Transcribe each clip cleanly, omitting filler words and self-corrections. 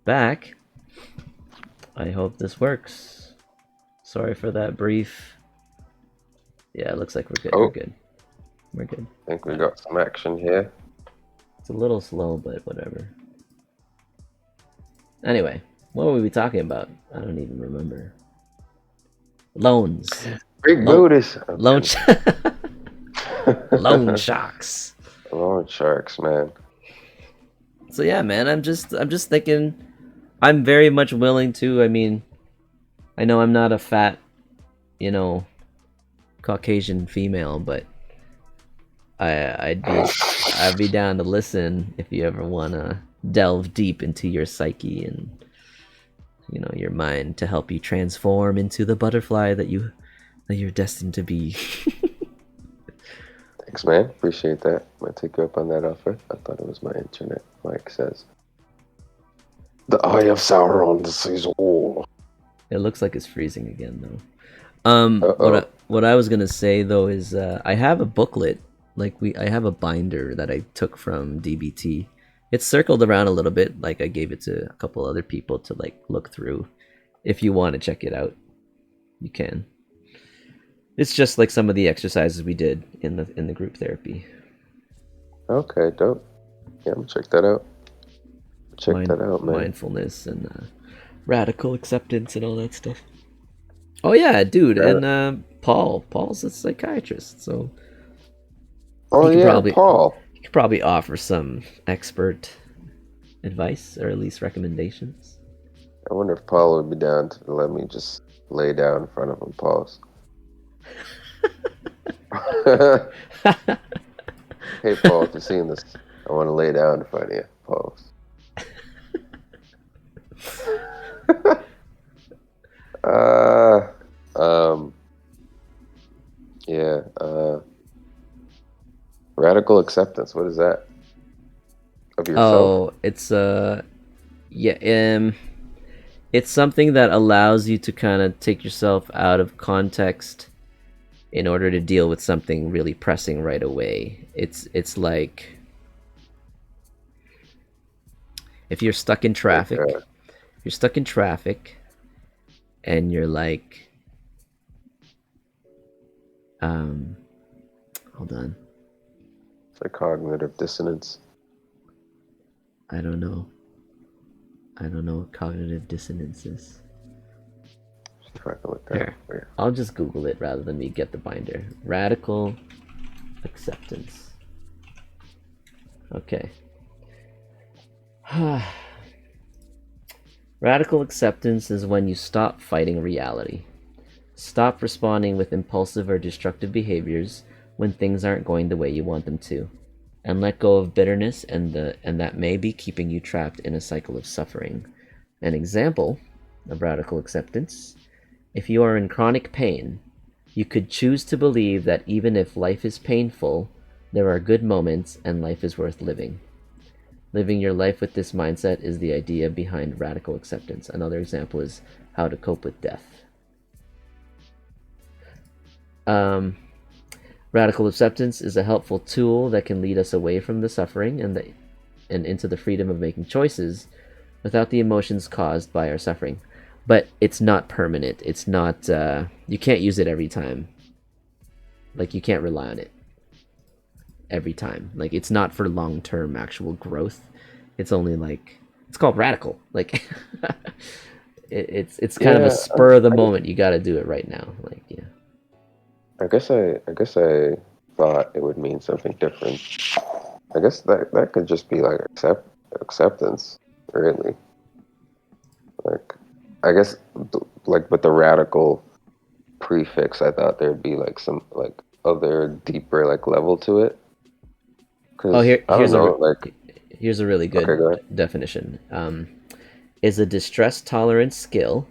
back. I hope this works. Sorry for that brief. Yeah, it looks like we're good. Oh. We're good. We're good. I think we got some action here. It's a little slow, but whatever. Anyway, what were we talking about? I don't even remember. Loans. Big booties. Loan loan sharks. Loan sharks, man. So yeah, man, I'm just thinking I'm very much willing to. I mean, I know I'm not a fat, Caucasian female, but I'd be down to listen if you ever wanna delve deep into your psyche and your mind to help you transform into the butterfly that you're destined to be. Thanks, man. Appreciate that. I'm gonna take you up on that offer. I thought it was my internet. Mike says, "The Eye of Sauron sees all." It looks like it's freezing again, though. What I was gonna say though is I have a booklet. I have a binder that I took from DBT. It's circled around a little bit. Like I gave it to a couple other people to look through. If you want to check it out, you can. It's just like some of the exercises we did in the group therapy. Okay, dope. Yeah, I'm gonna check that out. Check that out, man. Mindfulness and radical acceptance and all that stuff. Oh yeah, dude, and Paul's a psychiatrist, so. Oh yeah, Paul. You could probably offer some expert advice or at least recommendations. I wonder if Paul would be down to let me just lay down in front of him. Pause. Hey Paul, if you're seeing this, I want to lay down in front of you. Pause. Radical acceptance. What is that? Of yourself? Oh, it's it's something that allows you to kind of take yourself out of context in order to deal with something really pressing right away. It's like if you're stuck in traffic, and you're like, hold on. It's like cognitive dissonance. I don't know what cognitive dissonance is. Here, I'll just Google it rather than me get the binder. Radical acceptance. Okay. Radical acceptance is when you stop fighting reality. Stop responding with impulsive or destructive behaviors when things aren't going the way you want them to, and let go of bitterness and that may be keeping you trapped in a cycle of suffering. An example of radical acceptance: if you are in chronic pain, you could choose to believe that even if life is painful, there are good moments and life is worth living. Living your life with this mindset is the idea behind radical acceptance. Another example is how to cope with death. Radical acceptance is a helpful tool that can lead us away from the suffering and into the freedom of making choices without the emotions caused by our suffering. But it's not permanent. It's not, you can't use it every time. Like, you can't rely on it every time. Like, it's not for long-term actual growth. It's only like, it's called radical. Like, it's kind of a spur of the moment. You got to do it right now. Like, yeah. I guess I thought it would mean something different. I guess that could just be like acceptance, really. Like, I guess like with the radical prefix, I thought there'd be like some like other deeper like level to it. Oh, here's a really good definition. Is a distress tolerance skill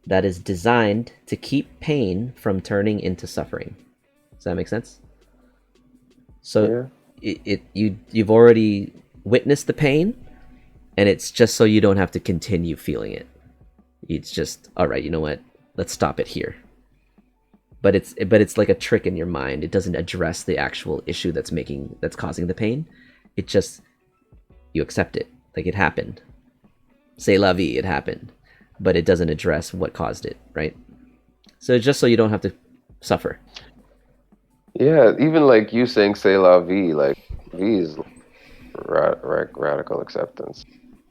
that is designed to keep pain from turning into suffering. Does that make sense? So yeah. You've already witnessed the pain, and it's just so you don't have to continue feeling it. It's just, all right, you know what? Let's stop it here. But it's like a trick in your mind. It doesn't address the actual issue that's causing the pain. It just, you accept it, like it happened. C'est la vie, it happened, but it doesn't address what caused it, right? So just so you don't have to suffer. Yeah, even like you saying "c'est la vie," like V is radical acceptance.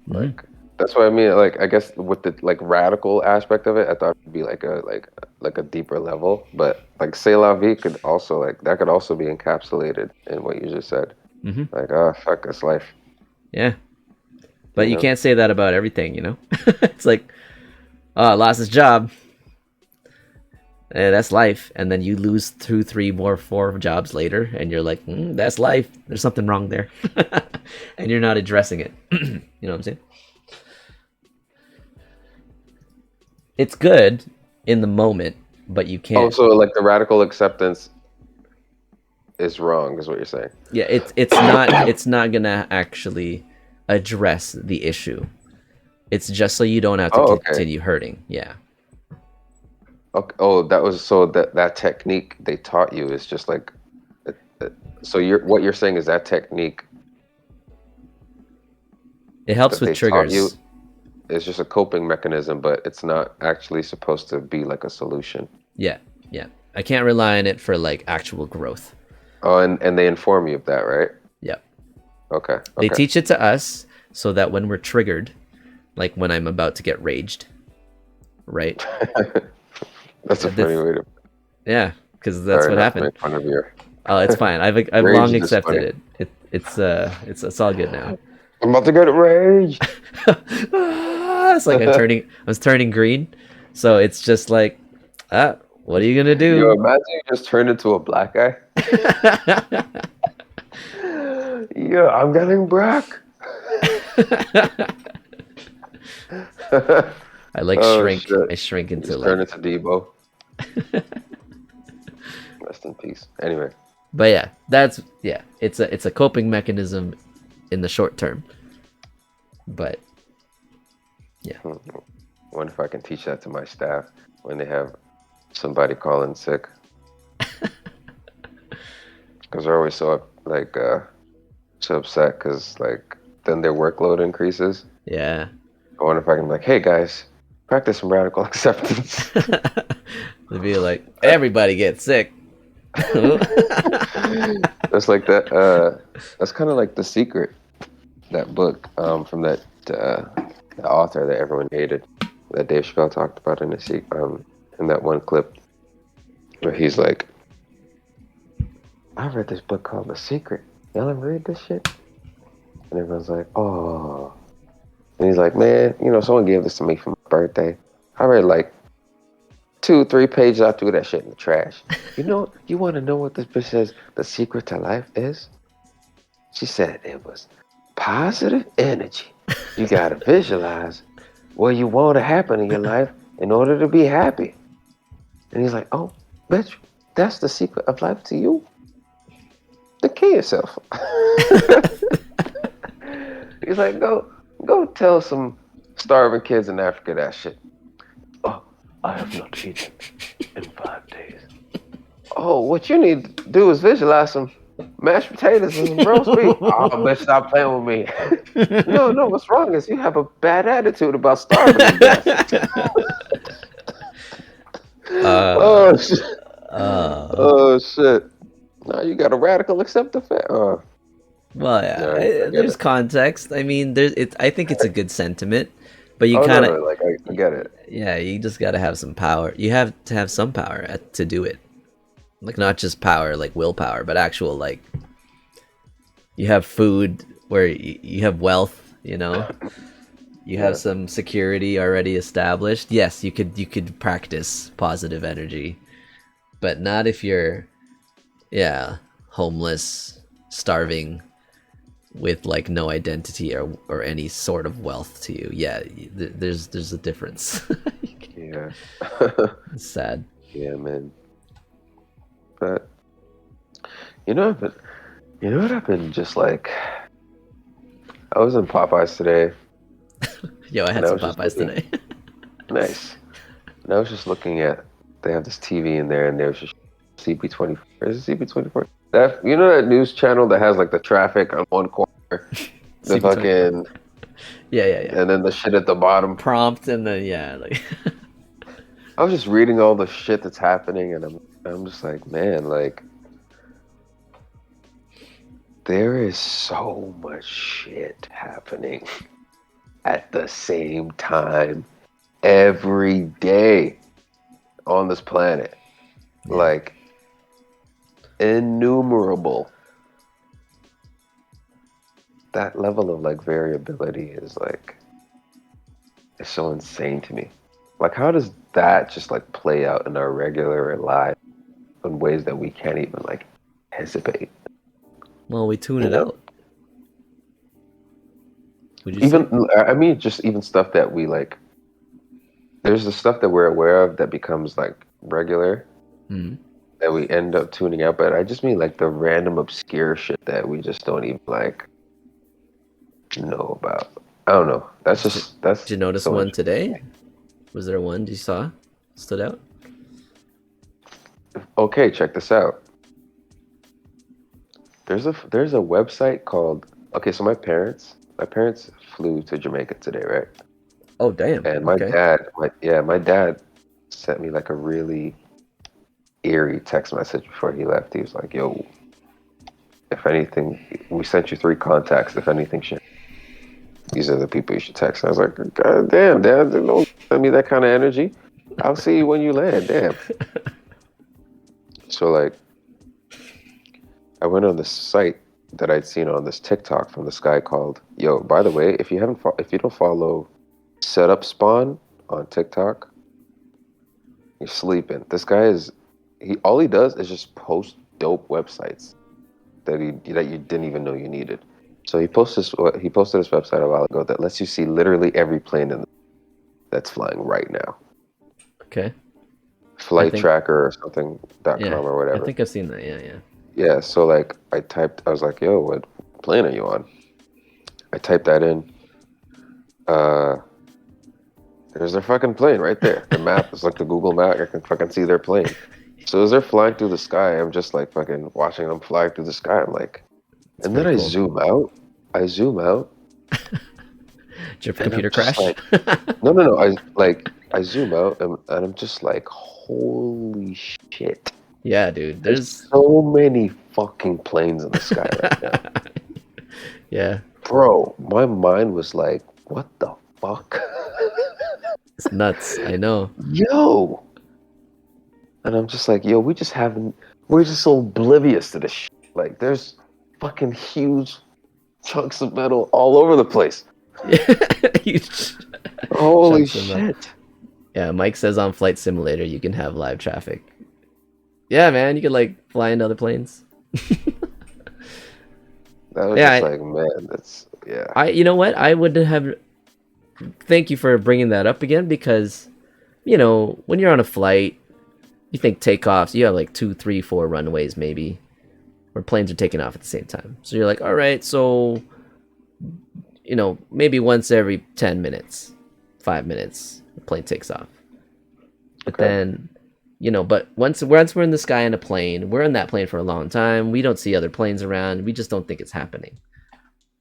Like that's what I mean. Like I guess with the like radical aspect of it, I thought it'd be like a deeper level. But like "c'est la vie" could also like that could also be encapsulated in what you just said. Like, oh fuck, this life. Yeah, but You you know? can't say that about everything, you know. It's like, oh, I lost his job. That's life, and then you lose 2, 3 more, 4 jobs later, and you're like, that's life. There's something wrong there, and you're not addressing it. You know what I'm saying? It's good in the moment, but you Oh, can't. so like the radical acceptance is wrong, is what you're saying? Yeah, it's not gonna actually address the issue. It's just so you don't have to Oh, okay. continue hurting. Yeah. Okay. Oh, that was so that technique they taught you is just like, so what you're saying is that technique It helps that with they taught you triggers. is just a coping mechanism, but it's not actually supposed to be like a solution. Yeah, yeah. I can't rely on it for like actual growth. Oh, and they inform you of that, right? Yeah. Okay. They Okay. teach it to us so that when we're triggered, like when I'm about to get raged, right? That's a funny way to. Yeah, because that's Sorry, what not to happened. make fun of your. Oh, it's fine. I've Rage long is accepted funny. it. It's all good now. I'm about to get raged. It's like I was turning green, so it's just like, what are you gonna Yo, do? imagine you just turned into a black guy. Yeah, I'm getting black. I like Oh shrink. shit! I shrink You into just turn like, into Debo. Rest in peace. Anyway, but yeah, it's a coping mechanism in the short term, but yeah. wonder if I can teach that to my staff when they have somebody calling sick, because they're always so upset because like then their workload increases. Yeah. I wonder if I can be like, hey guys, practice some radical acceptance. They'd be like, everybody gets sick. That's like that. That's kind of like The Secret, that book from that the author that everyone hated, that Dave Chappelle talked about in that one clip where he's like, I read this book called The Secret. Y'all ever read this shit? And everyone's like, oh. And he's like, man, someone gave this to me for my birthday. I read like 2-3 pages. I threw that shit in the trash. You want to know what this bitch says the secret to life is? She said it was positive energy. You got to visualize what you want to happen in your life in order to be happy. And he's like, oh, bitch, that's the secret of life to you? Then kill yourself. He's like, go tell some starving kids in Africa that shit. Oh, I have not eaten in 5 days. Oh, what you need to do is visualize some mashed potatoes and some roast beef. Oh, bitch, stop playing with me. No, what's wrong is you have a bad attitude about starving to death. Oh, shit. Oh, shit. No, you got a radical acceptance. Well, yeah, I get there's it. context. I mean, I think it's a good sentiment, but you Oh, kind of, no, like, I get it. yeah, you just gotta have some power. You have to have some power to do it. Like, not just power, like willpower, but actual, like, you have food where you have wealth, you have some security already established. Yes, you could practice positive energy, but not if you're, yeah, homeless, starving, with like no identity or any sort of wealth to you. Yeah, there's a difference. Yeah. It's sad. Yeah, man. But but what I've been just like, I was in Popeyes today, Yo, I and had I some was just Popeyes looking today. nice, and I was just looking at, they have this TV in there, and there's just CP24. Is it CP24? That that news channel that has like the traffic on one corner, the CP24. fucking Yeah. and then the shit at the bottom. Prompt and then yeah, like I was just reading all the shit that's happening, and I'm just like, man, like there is so much shit happening at the same time every day on this planet. yeah. Like innumerable. That level of like variability is like it's so insane to me. Like how does that just like play out in our regular life in ways that we can't even like anticipate? Well, we tune You it know? out. Would you say? Even I mean just even stuff that we like there's the stuff that we're aware of that becomes like regular Hmm. that we end up tuning out, but I just mean like the random obscure shit that we just don't even like know about. I don't know. Did, That's did you notice so one interesting. today? Was there one you saw stood out? Okay, check this out. There's a website called okay, so my parents flew to Jamaica today, right? Oh damn. And Okay. my dad sent me like a really eerie text message before he left. He was like, "Yo, if anything, we sent you 3 contacts. If anything should, these are the people you should text." And I was like, "God damn, Dad, don't send me that kind of energy. I'll see you when you land." Damn. So like, I went on this site that I'd seen on this TikTok from this guy called Yo. By the way, if you don't follow Setup Spawn on TikTok, you're sleeping. This guy is he all he does is just post dope websites that you didn't even know you needed. So he posted this website a while ago that lets you see literally every plane that's flying right now. Okay. I Flight think tracker or something yeah. .com or I whatever. think I've seen that. Yeah. Yeah, so like I was like, yo, what plane are you on? I typed that in. Uh there's their fucking plane right there. The map is like the Google map. I can fucking see their plane. So as they're flying through the sky, I'm just like fucking watching them fly through the sky. I'm like, It's and then pretty cool. I zoom out, Did your and I'm computer just crash? like, no. I zoom out, and I'm just like, holy shit! Yeah, dude. There's There's so many fucking planes in the sky right now, yeah. bro. My mind was like, what the fuck, It's nuts. I know. yo? And I'm just like, yo, we're just so oblivious to this shit. Like, there's fucking huge chunks of metal all over the place. Huge Holy chunks of metal. shit. Yeah, Mike says on Flight Simulator you can have live traffic. Yeah, man, you could like fly into other planes. That was Yeah, just like, man, that's, yeah. you know what? I would have. Thank you for bringing that up again because, when you're on a flight, you think takeoffs, you have like 2, 3, 4 runways maybe, where planes are taking off at the same time. So you're like, all right, so maybe once every 10 minutes, 5 minutes, the plane takes off. But Okay. then, but once we're in the sky in a plane, we're in that plane for a long time. We don't see other planes around. We just don't think it's happening.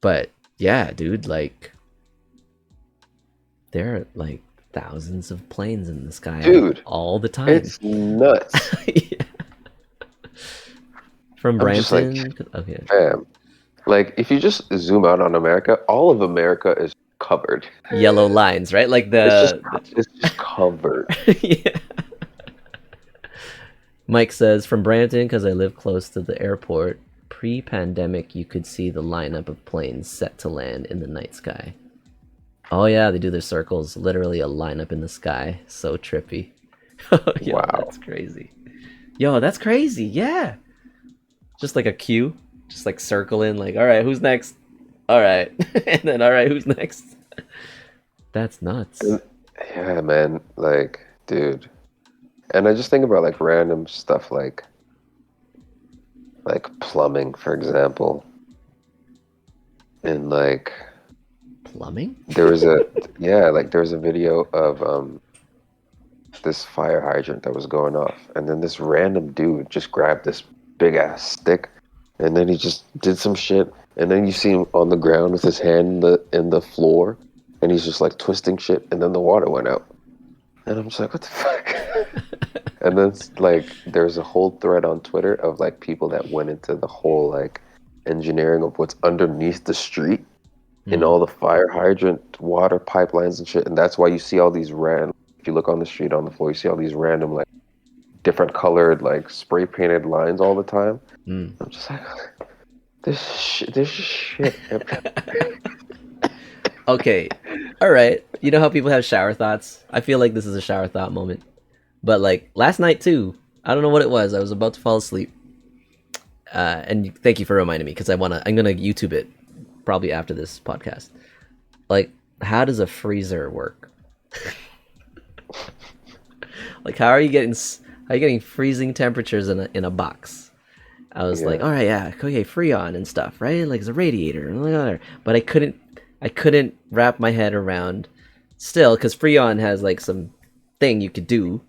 But yeah, dude, like there are like thousands of planes in the sky Dude, all the time. it's nuts. Yeah. From I'm just like, Brampton. Okay. fam. Like, if you just zoom out on America, all of America is covered. Yellow lines, right? Like It's just covered. yeah. Mike says from Brampton because I live close to the airport. Pre-pandemic, you could see the lineup of planes set to land in the night sky. Oh yeah, they do their circles. Literally a lineup in the sky. So trippy. Yo, Wow. that's crazy. Yo, that's crazy. Yeah. Just like a queue. Just like circling, like, all right, who's next? All right. And then, all right, who's next? That's nuts. Yeah, man. Like, dude. And I just think about like random stuff like plumbing, for example. And like Plumbing? there was a yeah, like there was a video of this fire hydrant that was going off, and then this random dude just grabbed this big ass stick, and then he just did some shit, and then you see him on the ground with his hand in the floor, and he's just like twisting shit, and then the water went out, and I'm just like, what the fuck? And then like there's a whole thread on Twitter of like people that went into the whole like engineering of what's underneath the street in all the fire hydrant water pipelines and shit, and that's why you see all these random. If you look on the street on the floor, you see all these random like different colored like spray painted lines all the time. I'm just like, this shit. Okay, all right. You know how people have shower thoughts? I feel like this is a shower thought moment. But like last night too, I don't know what it was. I was about to fall asleep, and thank you for reminding me because I'm gonna YouTube it probably after this podcast. Like, how does a freezer work? Like, how are you getting freezing temperatures in a box? I was like, all right, yeah, okay, Freon and stuff, right? Like it's a radiator, but I couldn't wrap my head around still because Freon has like some thing you could do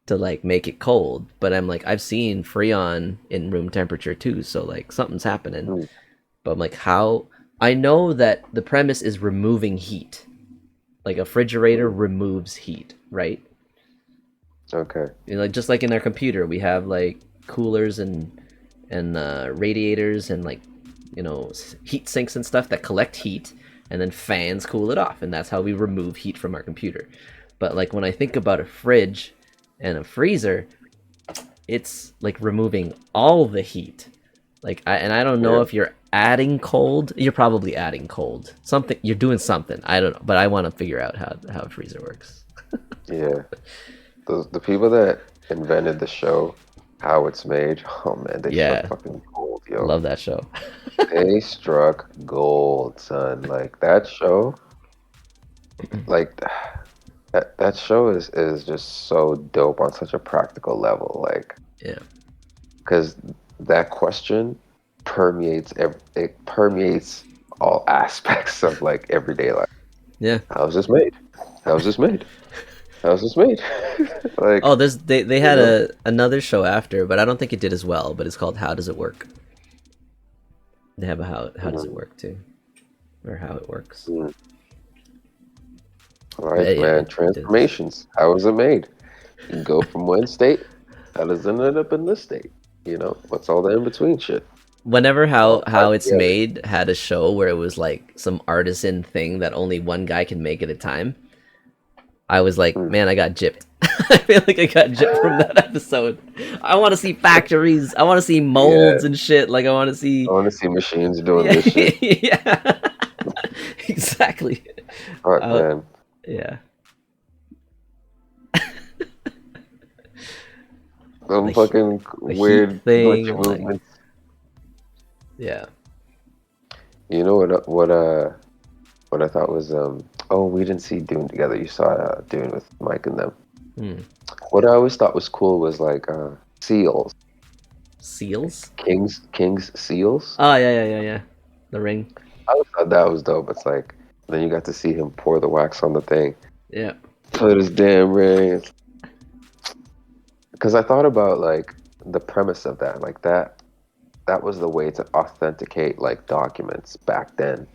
to like make it cold, but I'm like, I've seen Freon in room temperature too, so like something's happening. But I'm like, how? I know that the premise is removing heat. Like a refrigerator removes heat, right? Okay. You know, like just like in our computer, we have like coolers and radiators and like heat sinks and stuff that collect heat, and then fans cool it off, and that's how we remove heat from our computer. But like when I think about a fridge and a freezer, it's like removing all the heat. Like I don't know if you're adding cold. You're probably adding cold. Something you're doing something. I don't know, but I want to figure out how a freezer works. Yeah. The people that invented the show, How It's Made, oh man, they struck Yeah, fucking gold, yo. love that show. They struck gold, son. Like that show, like that show is just so dope on such a practical level. Like, Yeah, because that question it permeates all aspects of like everyday life. yeah. How was this made? How was this made? How was this made? Oh, Like, they you had know? another show after, but I don't think it did as well. But it's called How Does It Work? They have a how does it Mhm. work too, or how it works. Mm. All But right, yeah, man. it did. Transformations. How was it made? You can go from one state. How does it end up in this state? You know, what's all the in between shit? Whenever All how tied it's together. made had a show where it was like some artisan thing that only one guy can make at a time, I was like, Mm. man, I got gypped. I feel like I got gypped from that episode. I want to see factories. I want to see Yeah, molds and shit. Like I want to I see. want to see machines doing Yeah, this shit. yeah, exactly. Fuck, Uh, man. yeah, Some the fucking the heat weird thing glitch and like, movements. yeah. You know what I thought was oh, we didn't see Dune together. You saw Dune with Mike and them. Hmm. What I always thought was cool was like seals. Seals. King's seals. Oh yeah. The ring. I always thought that was dope. It's like then you got to see him pour the wax on the thing. Yeah. Put his damn ring. Because I thought about like the premise of that. Like that was the way to authenticate like documents back then.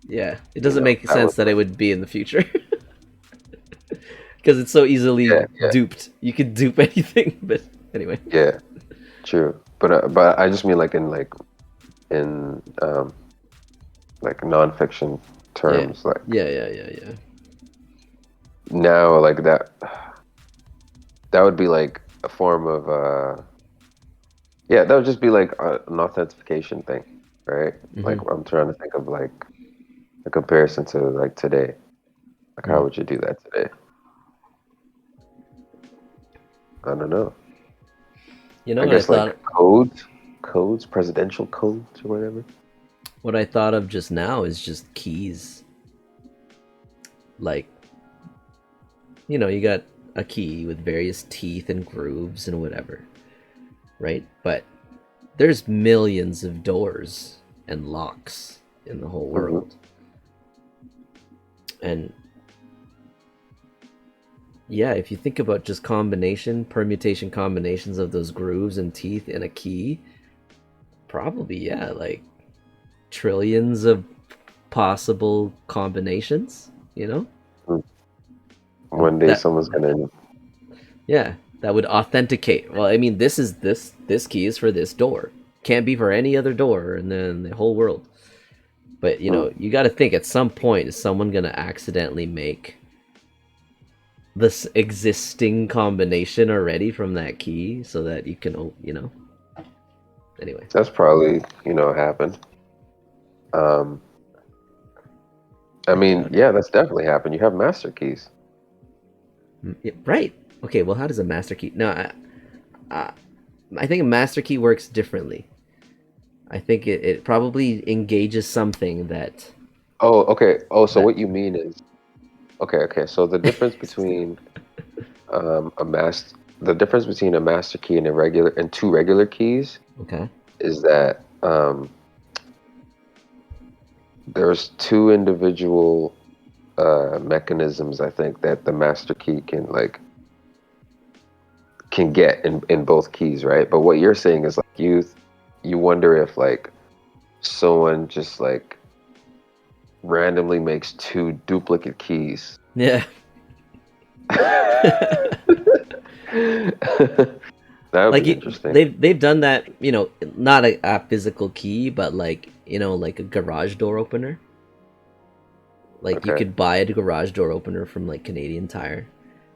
Yeah. It You doesn't know, make that was sense that it like, would be in the future. Because it's so easily yeah, duped. You could dupe anything, but anyway. yeah, true. But I just mean like in like nonfiction Yeah. terms. Like Yeah. now, like that would be like a form of yeah, that would just be like an authentication thing, right? Like Mm-hmm. I'm trying to think of like a comparison to like today. Like how Mm. would you do that today? I don't know. You know I what I guess like thought? presidential codes or whatever. What I thought of just now is just keys. Like, you got a key with various teeth and grooves and whatever, right? But there's millions of doors and locks in the whole Hmm. world. And yeah, if you think about just permutation combinations of those grooves and teeth in a key, probably, yeah, like trillions of possible combinations, you know? One day That someone's gonna. yeah, that would authenticate. Well, I mean, this key is for this door. Can't be for any other door and then the whole world. But, you know, you got to think at some point is someone going to accidentally make this existing combination already from that key so that you can, you know. Anyway. That's probably, happened. I mean, yeah, that's definitely happened. You have master keys. Yeah, right. Okay, well, how does a master key? No, I think a master key works differently. I think it probably engages something that. Oh, okay. Oh, so that what you mean is, okay. So the difference between the difference between a master key and two regular keys okay. is that there's two individual mechanisms, I think, that the master key can get in both keys, right? But what you're saying is like you wonder if like someone just like randomly makes two duplicate keys. Yeah. That would Like be interesting. they've done that, you know, not a physical key, but like, you know, like a garage door opener. Like you Okay. could buy a garage door opener from like Canadian Tire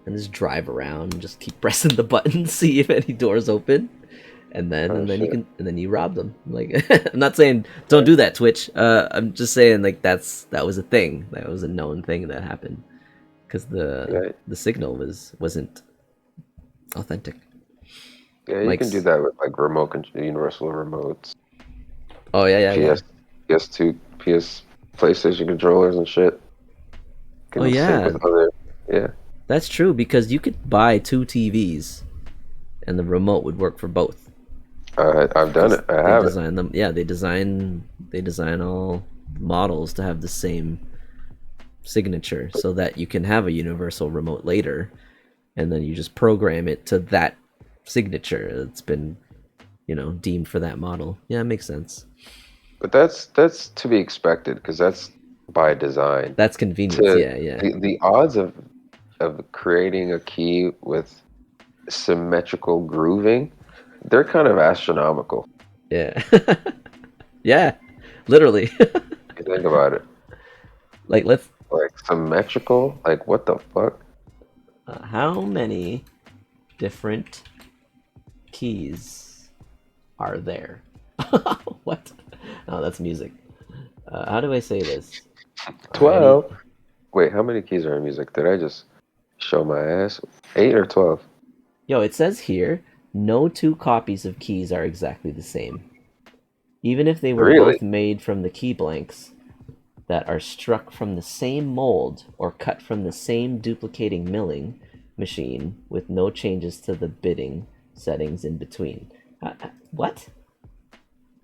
and just drive around and just keep pressing the button, see if any doors open, and Oh then you shit. can and then you rob them. Like I'm not saying don't do that, Twitch. I'm just saying like that was a thing. That was a known thing that happened because Yeah, the signal wasn't authentic. yeah, you can do Mike's. that with like universal remotes, Oh yeah. PS, PS2, PS, PlayStation controllers and shit. Oh Can sync yeah, with other. Yeah, that's true because you could buy two TVs and the remote would work for both I've done because it. I they have it. design them. Yeah, they design all models to have the same signature so that you can have a universal remote later and then you just program it to that signature that's been, you know, deemed for that model. Yeah, it makes sense. But that's to be expected because that's by design. That's convenience. To Yeah. the odds of creating a key with symmetrical grooving, they're kind of astronomical. Yeah. Yeah, literally. You think about it, Like let's like symmetrical. Like what the fuck? how many different keys are there? What? Oh, that's music. How do I say this? Are any 12. Wait, how many keys are in music? Did I just show my ass? 8 or 12? Yo, it says here, no two copies of keys are exactly the same. Even if they were Really? both made from the key blanks that are struck from the same mold or cut from the same duplicating milling machine with no changes to the bitting settings in between. What?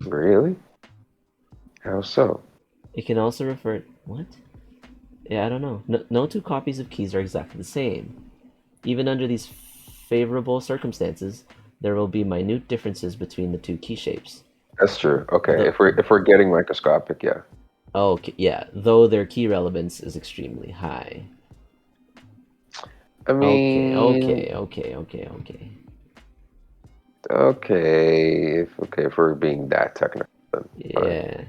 Really? How so? It can also refer. What? Yeah, I don't know. No two copies of keys are exactly the same. Even under these favorable circumstances, there will be minute differences between the two key shapes. That's true. Okay, The if we're getting microscopic, yeah. okay, yeah, though their key relevance is extremely high. I mean, Okay. if we're being that technical, then fine. Yeah,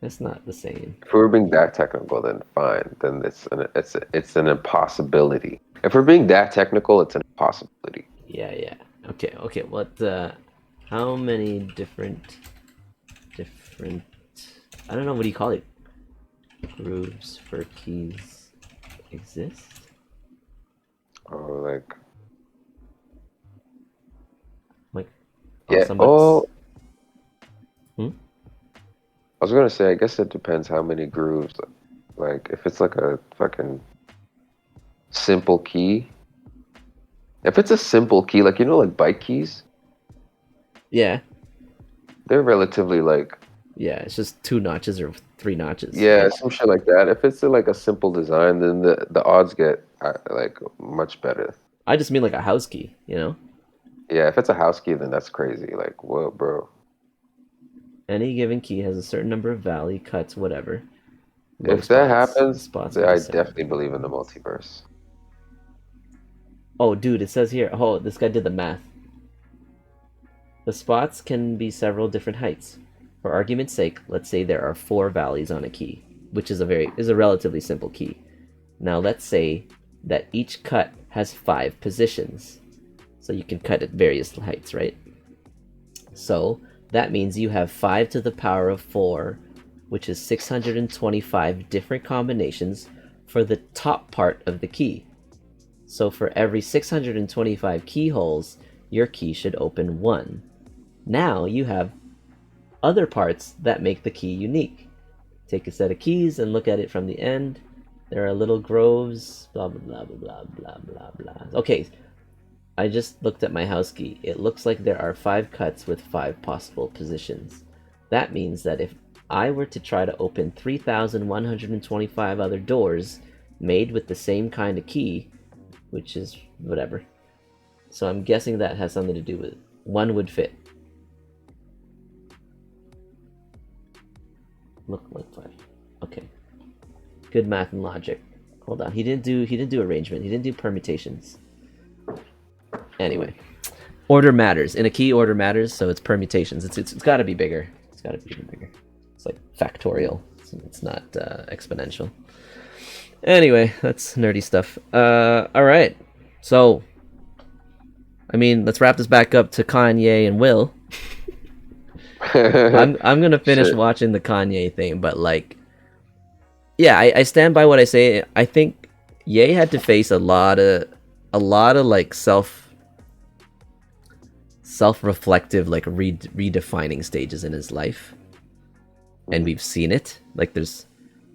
that's not the same. If we're being that technical, then fine. Then it's an impossibility. If we're being that technical, it's an impossibility. Yeah. Okay. What? How many different? I don't know. What do you call it? Grooves for keys exist? Or like, Like, oh, yeah. somebody's. Oh, Hmm? I was gonna say, I guess it depends how many grooves. Like, if it's like a fucking simple key, if it's a simple key, like like bike keys, Yeah. they're relatively like, Yeah. It's just two notches or three notches, yeah, right? some shit like that. If it's like a simple design, then the odds get like much better. I just mean like a house key, you know? Yeah, if it's a house key, then that's crazy. Like, whoa, bro. Any given key has a certain number of valley, cuts, whatever. Low If that spots. The happens, spots then can be I separate. definitely believe in the multiverse. Oh, dude, it says here. Oh, this guy did the math. The spots can be several different heights. For argument's sake, let's say there are 4 valleys on a key, which is a relatively simple key. Now let's say that each cut has 5 positions. So you can cut at various heights, right? So that means you have 5 to the power of 4, which is 625 different combinations for the top part of the key. So for every 625 keyholes, your key should open 1. Now you have other parts that make the key unique. Take a set of keys and look at it from the end. There are little groves, blah blah blah blah blah blah blah. Okay, I just looked at my house key. It looks like there are 5 cuts with 5 possible positions. That means that if I were to try to open 3,125 other doors made with the same kind of key, which is whatever. So I'm guessing that has something to do with it. 1 would fit. Look like 5. Okay. Good math and logic. Hold on. He didn't do arrangement. He didn't do permutations. Anyway, order matters. In a key, order matters, so it's permutations. It's got to be bigger. It's got to be even bigger. It's like factorial. It's not exponential. Anyway, that's nerdy stuff. All right. So, I mean, let's wrap this back up to Kanye and Will. I'm gonna finish watching the Kanye thing, but like, yeah, I stand by what I say. I think Ye had to face a lot of like self-reflective, like redefining stages in his life, and we've seen it. Like,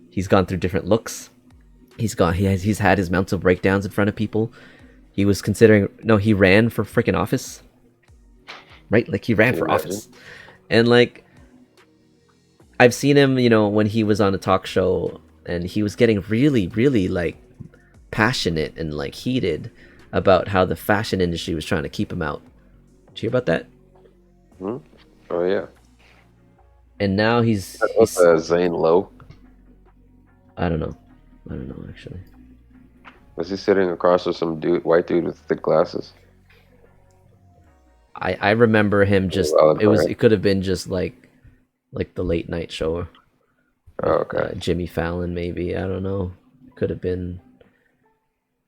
he's gone through different looks. He's had his mental breakdowns in front of people. He was he ran for freaking office, right? Like, he ran for office, and like, I've seen him, when he was on a talk show, and he was getting really, really like passionate and like heated about how the fashion industry was trying to keep him out. Did you hear about that? Hmm? Oh yeah. And now he's Zane Lowe. I don't know actually. Was he sitting across from some white dude with thick glasses? I remember him just it could have been just like the late night show. Okay. Jimmy Fallon, maybe. I don't know. Could have been.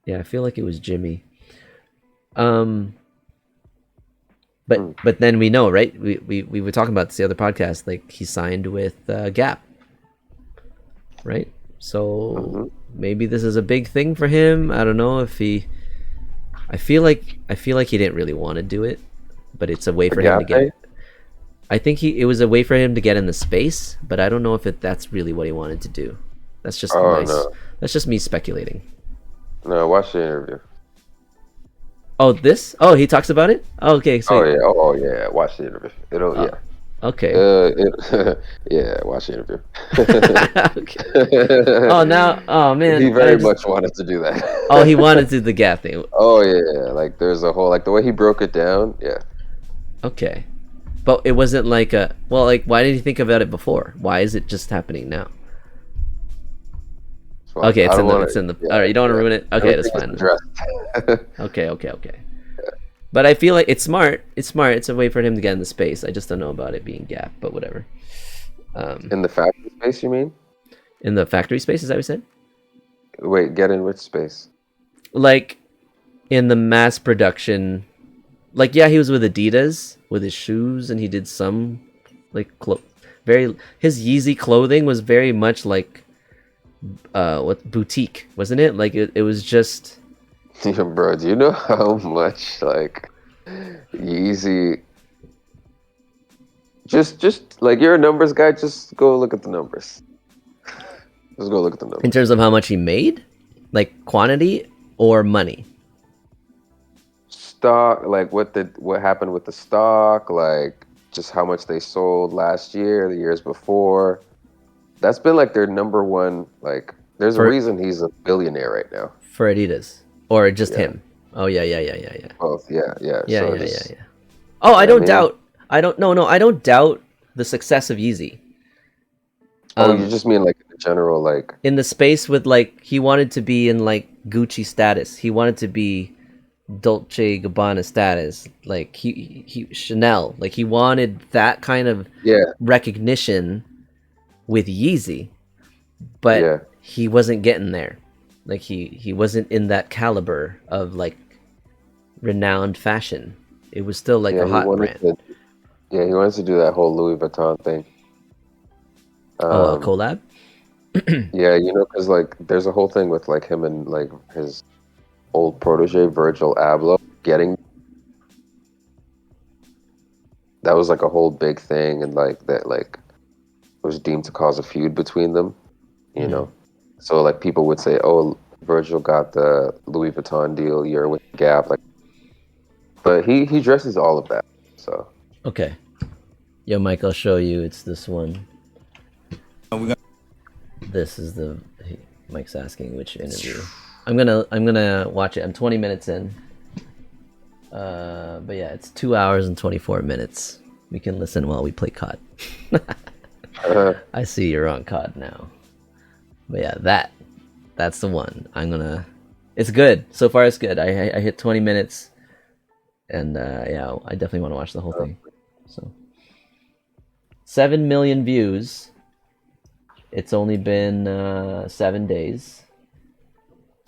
Yeah, I feel like it was Jimmy. But then we know, right? We were talking about this the other podcast. Like, he signed with Gap, right? So maybe this is a big thing for him. I don't know if he. I feel like he didn't really want to do it, but it's a way for him to get. I think it was a way for him to get in the space, but I don't know if that's really what he wanted to do. That's just No. That's just me speculating. No, watch the interview. Oh, this? Oh, he talks about it? Oh, okay, sweet. Oh yeah, watch the interview. Yeah. Okay. Yeah, watch the interview. Okay. Oh man. He very much wanted to do that. Oh, he wanted to do the Gap thing. Oh yeah, like there's a whole, like the way he broke it down. Yeah. Okay. But it wasn't like why did he think about it before? Why is it just happening now? Well, okay, it's in the. All right, you don't want to ruin it. Okay, that's fine. Okay. Yeah. But I feel like it's smart. It's smart. It's a way for him to get in the space. I just don't know about it being Gap, but whatever. In the factory space, you mean? In the factory space, is that what you said? Wait, get in which space? Like, in the mass production. Like, yeah, he was with Adidas with his shoes, and he did some like his Yeezy clothing was very much like boutique, wasn't it? Like, it was just. Yeah, bro, do you know how much like Yeezy? Just like, you're a numbers guy. Just go look at the numbers. Just go look at the numbers. In terms of how much he made, like quantity or money. Stock, like what happened with the stock, like just how much they sold last year, the years before. That's been like their number one. Like, there's a reason he's a billionaire right now. For Adidas, or just him? Oh yeah. Both, yeah. Yeah. Oh, I don't doubt. I don't doubt the success of Yeezy. You just mean like in general, like In the space with like he wanted to be in like Gucci status. He wanted to be Dolce Gabbana status. Like he Chanel. Like he wanted that kind of yeah, recognition with Yeezy, but yeah, he wasn't getting there. Like he wasn't in that caliber of like renowned fashion. It was still like yeah. a hot brand. He wanted to do that whole Louis Vuitton thing. Oh, a collab? Yeah, because like there's a whole thing with like him and like his old protege Virgil Abloh getting that was like a whole big thing, and like that like was deemed to cause a feud between them. You know, so like people would say, "Oh, Virgil got the Louis Vuitton deal. You're with Gap." Like, but he dresses all of that. So Okay. Yo, Mike, I'll show you. It's this one. This is the Mike's asking which interview. I'm gonna watch it. I'm 20 minutes in. But yeah, it's 2 hours and 24 minutes. We can listen while we play COD. I see you're on COD now. But yeah, that's the one. It's good. So far it's good. I hit 20 minutes. And yeah, I definitely want to watch the whole thing. So 7 million views. It's only been 7 days.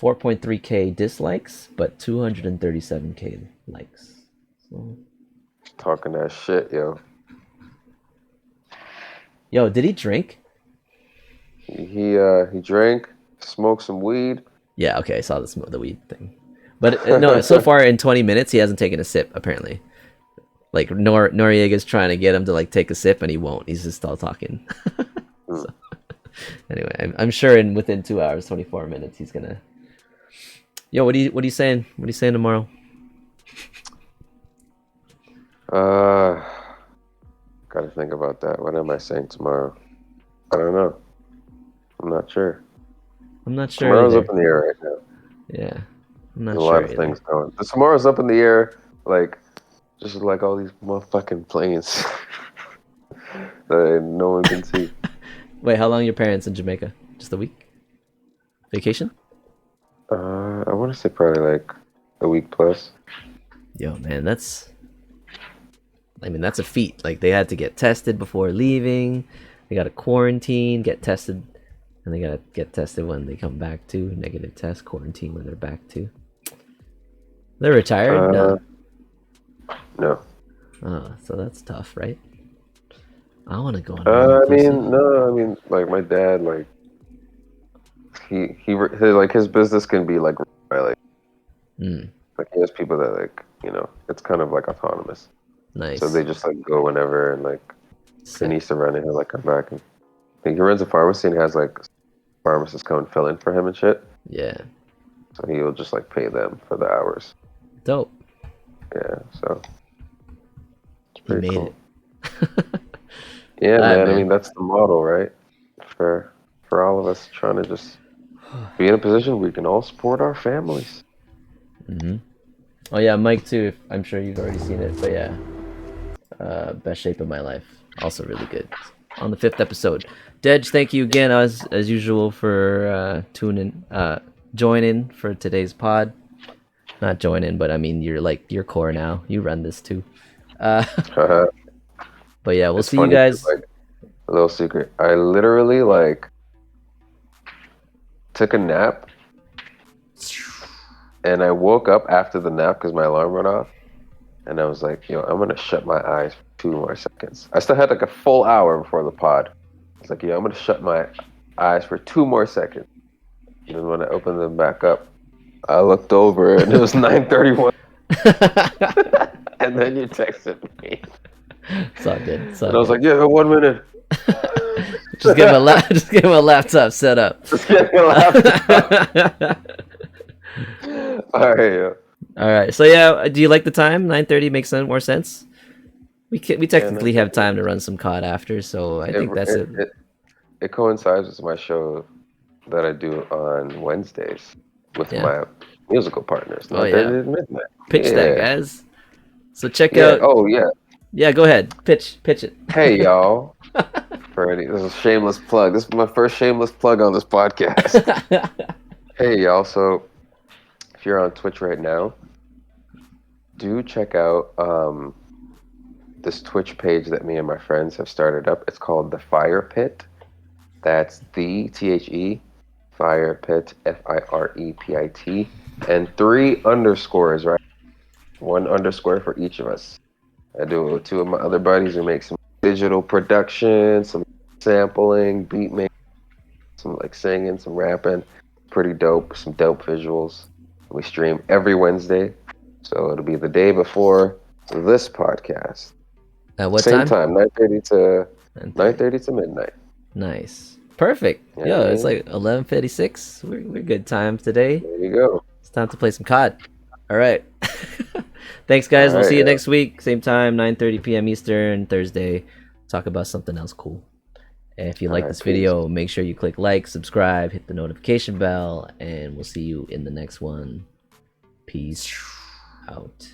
4.3k dislikes, but 237k likes. So... talking that shit, yo. Yo, did he drink? He drank, smoked some weed. Yeah, okay, I saw the weed thing. But no, so far in 20 minutes, he hasn't taken a sip, apparently. Like, Noriega's trying to get him to, like, take a sip, and he won't. He's just all talking. So, anyway, I'm sure within 2 hours, 24 minutes, he's gonna... Yo, what are you saying? What are you saying tomorrow? Gotta think about that. What am I saying tomorrow? I don't know. I'm not sure. I'm not sure Tomorrow's either. up in the air right now. Yeah, I'm not There's sure a lot of things going. Tomorrow's up in the air, like just like all these motherfucking planes that no one can see. Wait, how long are your parents in Jamaica? Just a week? Vacation? I want to say probably like a week plus. Yo, man, that's a feat. Like, they had to get tested before leaving. They got to quarantine, get tested, and they got to get tested when they come back too. Negative test, quarantine when they're back too. They're retired? No. Oh, so that's tough, right? I want to go on. I mean, like my dad, like like his business can be like like like he has people that like it's kind of like autonomous. Nice. So they just like go whenever, and like he needs to run, and he'll like come back. And I think he runs a pharmacy and has like pharmacists come and fill in for him and shit. Yeah. So he'll just like pay them for the hours. Dope. Yeah. So it's pretty cool. It. Yeah, man. I mean, that's the model, right? For all of us trying to just be in a position where we can all support our families. Oh yeah, Mike too. I'm sure you've already seen it, but yeah, best shape of my life. Also really good. On the 5th episode, Dej, thank you again as usual for joining for today's pod. Not joining, but I mean you're core now. You run this too. But yeah, we'll see you guys. Like, a little secret. I literally like took a nap, and I woke up after the nap because my alarm went off, and I was like, yo, I'm gonna shut my eyes for 2 more seconds. I still had like a full hour before the pod. I was like, yo, I'm gonna shut my eyes for 2 more seconds. And then when I opened them back up, I looked over and it was 9:31. And then you texted me. It's all good. And I was like, yeah, 1 minute. Just give him a laptop set up. Just give me a laptop. All right, yeah. All right. So yeah, do you like the time? 9:30 makes more sense. We technically have time to run some COD after, so I think that's it. It coincides with my show that I do on Wednesdays with my musical partners. Oh yeah. Midnight. Pitch that, guys. So check out. Oh yeah. Yeah, go ahead. Pitch it. Hey y'all. This is a shameless plug. This is my first shameless plug on this podcast. Hey y'all. So if you're on Twitch right now, do check out this Twitch page that me and my friends have started up. It's called The Fire Pit. That's the THE Fire Pit, FIREPIT, and 3 underscores, right? 1 underscore for each of us. I do it with 2 of my other buddies who make some digital production, some sampling, beat making, some like singing, some rapping. Pretty dope, some dope visuals. We stream every Wednesday, so it'll be the day before this podcast. At what Same time? time, 9:30 to 9:30. 9:30 to midnight. Nice. Perfect. Yeah, Yo, it's man. like 11:56. We're good time today. There you go. It's time to play some COD. All right. Thanks, All guys. We'll right, see you yeah. next week, same time, 9:30 p.m. Eastern, Thursday. Talk about something else cool. And if you All like right, this peace. video, make sure you click like, subscribe, hit the notification bell, and we'll see you in the next one. Peace out.